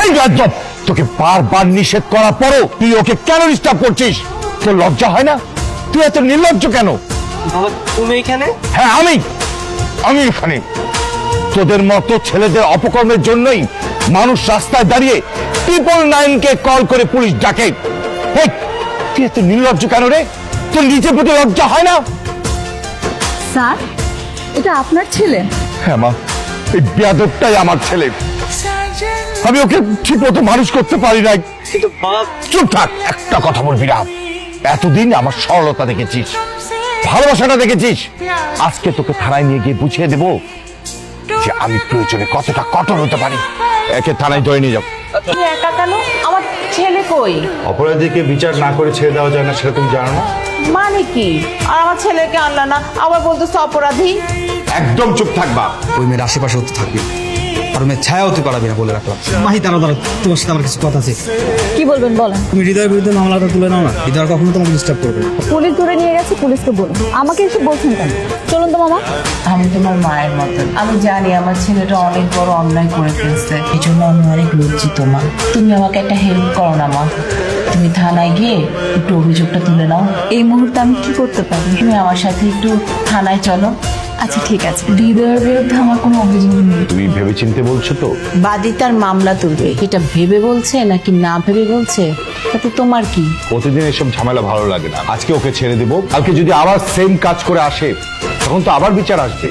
এই গাজব, তোকে বারবার নিষেধ করার পরও তুই ওকে কেন ডিস্টার্ব করছিস? তোর লজ্জা হয় না? তুই এত নির্লজ্জ কেন? বাবা তুমি এখানে? হ্যাঁ আমি এখানে। তোদের মতো ছেলেদের অপকর্মের জন্যই মানুষ রাস্তায় দাঁড়িয়ে 999-কে কল করে পুলিশ ডাকে। এই, তুই এত নির্লজ্জ কেন রে? তোর নিজের প্রতি লজ্জা হয় না? স্যার, এটা আপনার ছেলে? হ্যাঁ মা, এই বেয়াদবটাই আমার ছেলে। আমি ওকে ঠিক মতো মানুষ করতে পারি নাই। কিন্তু বাবা চুপ থাক, একটা কথা বলবি না। এতদিন আমার সরলতা দেখেছিস, ভালোবাসাটা দেখেছিস। আজকে তোকে থানায় নিয়ে গিয়ে বুঝিয়ে দেবো যে আমি প্রয়োজনে কতটা কঠোর হতে পারি। একে থানায় ধরে নিয়ে যাও। তুমি একা কেন? আমার ছেলে কই? অপরাধীকে বিচার না করে ছেড়ে দেওয়া যায় না, সেটা তুমি জানো না? মানে কি? আর আমার ছেলেকে আনলা না, আবার বলতেছো অপরাধী? একদম চুপ থাকবা। ওই মেয়ের আশেপাশে হতে থাকবি, আর মেয়ের ছায়া হতে পারবি না বলে রাখলাম। মাহি, দাঁড়াও দাঁড়াও, তোমার সাথে আমার কিছু কথা আছে। কি বলবেন বলেন। তুমি হৃদয়ের বিরুদ্ধে মামলাটা তুলে নাও না, হৃদয় কখনো তোমাকে ডিস্টার্ব করবে না। পুলিশ ধরে নিয়ে গেছে, পুলিশকে বলুন। আমাকে এসে বলছেন কেন? চলুন তো মামা। আমি তোমার মায়ের মতন, আমি জানি আমার ছেলেটা অনেক বড় অন্যায় করে ফেলছে, এই জন্য আমি অনেক লজ্জিত মা। তুমি আমাকে একটা হেল্প করো না মা, তুমি থানায় গিয়ে একটু অভিযোগটা তুলে নাও। এই মুহূর্তে আমি কি করতে পারি? তুমি আমার সাথে একটু থানায় চলো। আচ্ছা ঠিক আছে। হৃদয়ের বিরুদ্ধে আমার কোনো অভিযোগ নেই। তুমি ভেবেচিন্তে বলছো তো? বাদী তার মামলা তুলবে, এটা ভেবে বলছে নাকি না ভেবে বলছে তাতে তোমার কি? প্রতিদিন এসব ঝামেলা ভালো লাগে না। আজকে ওকে ছেড়ে দেবো, কালকে যদি আবার সেম কাজ করে আসে তখন তো আবার বিচার আসবে।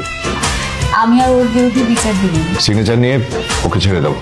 আমি আর ওর বিরুদ্ধে বিচার দিব। সিগনেচার নিয়ে ওকে ছেড়ে দাও।